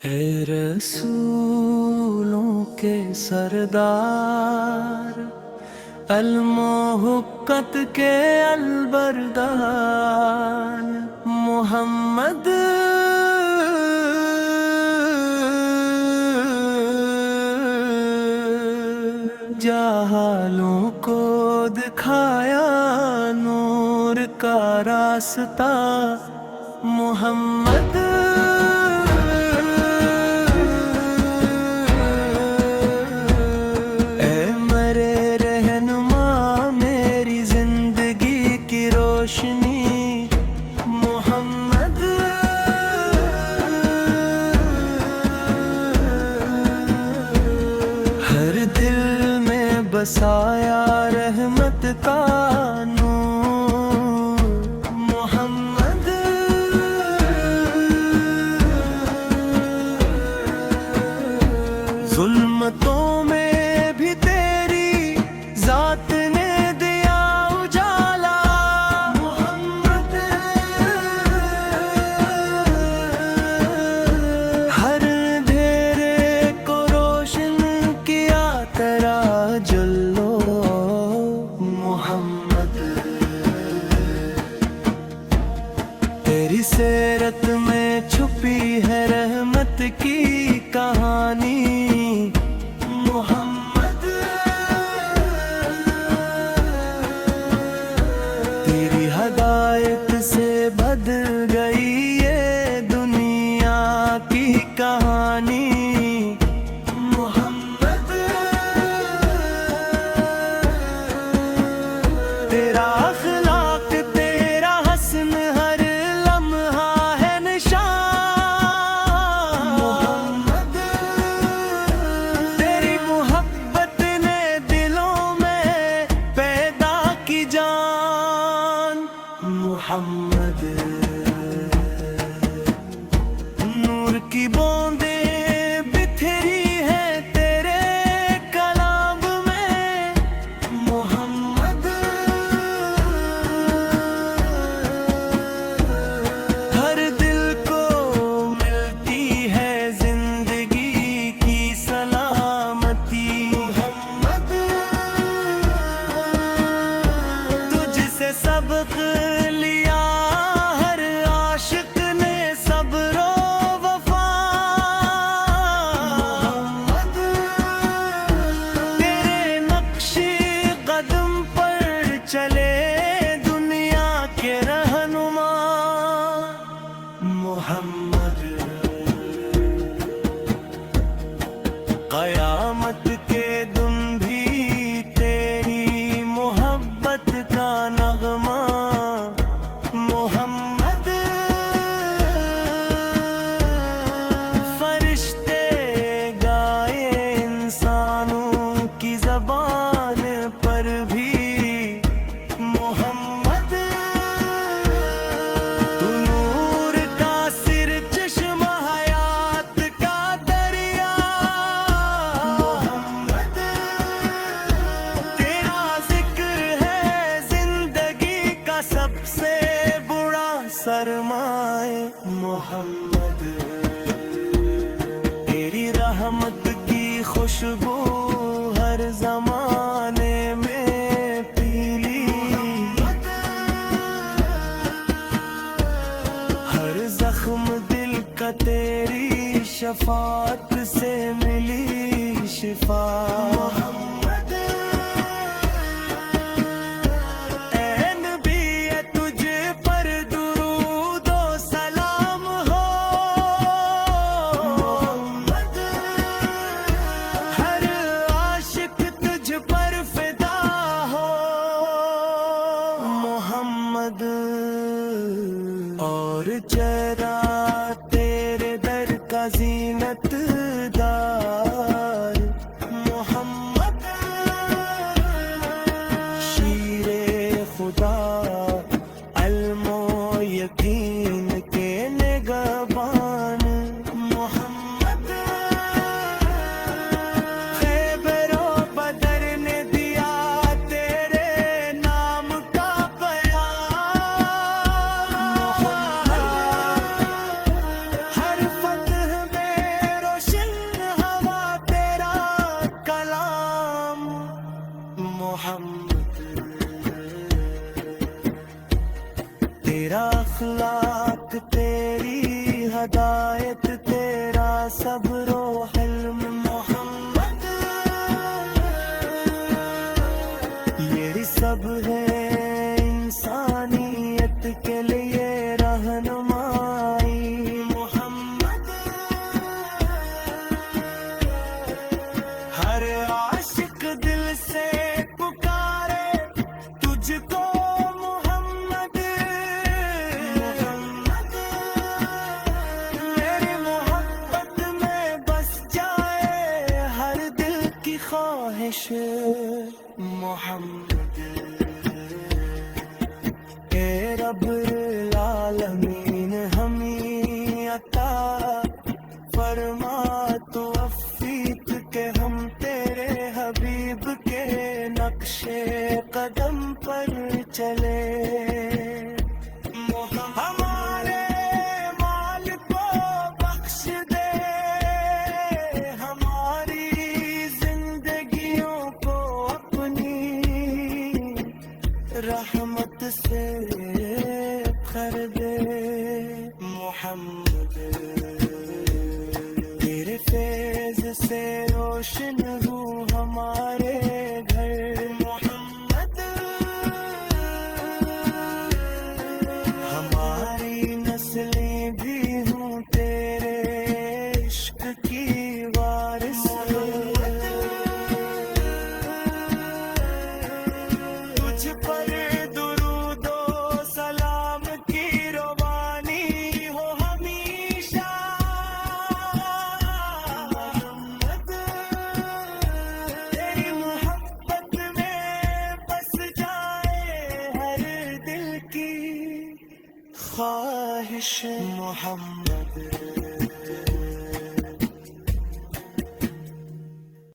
ए रसूलों के सरदार, अलमोहब्बत के अलबरदार मोहम्मद जहालों को दिखाया नूर का रास्ता मोहम्मद। ए मरे रहनुमा मेरी जिंदगी की रोशनी मोहम्मद। हर दिल में बसाया रहमत का नूर मोहम्मद। जुल्मतों में भी तेरी जात ने दिया उजाला मोहम्मद। हर अंधेरे को रोशन किया तेरा जल्लो मोहम्मद। तेरी सीरत में छुपी है रहमत की कहानी मोहम्मद। तेरी हदायत से बदल गई ये दुनिया की कहानी मोहम्मद। तेरा अखलाक तेरा हसन हर लम्हा है निशान मोहम्मद। तेरी मोहब्बत ने दिलों में पैदा की जान मोहम्मद। नूर की बूंदें बिखरी है तेरे कलाम में मोहम्मद। हर दिल को मिलती है जिंदगी की सलामती मोहम्मद। तुझसे सबक लिया हर आशिक ने सब्रो वफा मोहम्मद। तेरे नक्शे कदम पर चले दुनिया के रहनुमा मोहम्मद। कयामत के दिन भी तेरी मोहब्बत का नगमा मोहम्मद। फरिश्ते गाए इंसानों की ज़बान पर भी मोहम्मद। तू नूर का सिर चश्मा हयात का दरिया मोहम्मद। तेरा जिक्र है जिंदगी का सबसे बुरा सरमाए मोहम्मद। तेरी रहमत की खुशबू हर जमाने में पीली हर जख्म दिल का तेरी शफात से मिली शिफा मोहम्मद। ऐ नबी है तुझ पर दुरूद ओ सलाम हो मोहम्मद। हर आशिक तुझ पर फिदा हो मोहम्मद। और चेहरा तेरे दर का ज़ीनतदार मोहम्मद। शीरे खुदा अलमो यकीन के निगहबान मोहम्मद। खैबरो बदर ने दिया तेरे नाम का बयान मोहम्मद। हर फतह में इंसानियत तेरा सब्रो हल्म मोहम्मद, ये सब है इंसानियत के लिए रहनुमाई मोहम्मद। हर आशिक दिल से पुकारे तुझको मोहम्मद, मोहम्मद। मेरी मोहब्बत में बस जाए हर दिल की ख्वाहिश मोहम्मद। ए रब्बुल आलमीन हमें अता फरमा तो अफ़ीत के हम तेरे हबीब के नक्शे कदम पर चले। हमारे माल को बख्श दे, हमारी जिंदगियों को अपनी रहमत से कर दे मोहम्मद। तेरे फैज़ से रोशन हो हमारे घर मोहम्मद। हमारी नस्लें भी हों तेरे इश्क की वारिस। तुझ पर दुरूदो सलाम की रवानी हो हमेशा मोहम्मद। तेरी मोहब्बत में बस जाए हर दिल की ख्वाहिश मोहम्मद।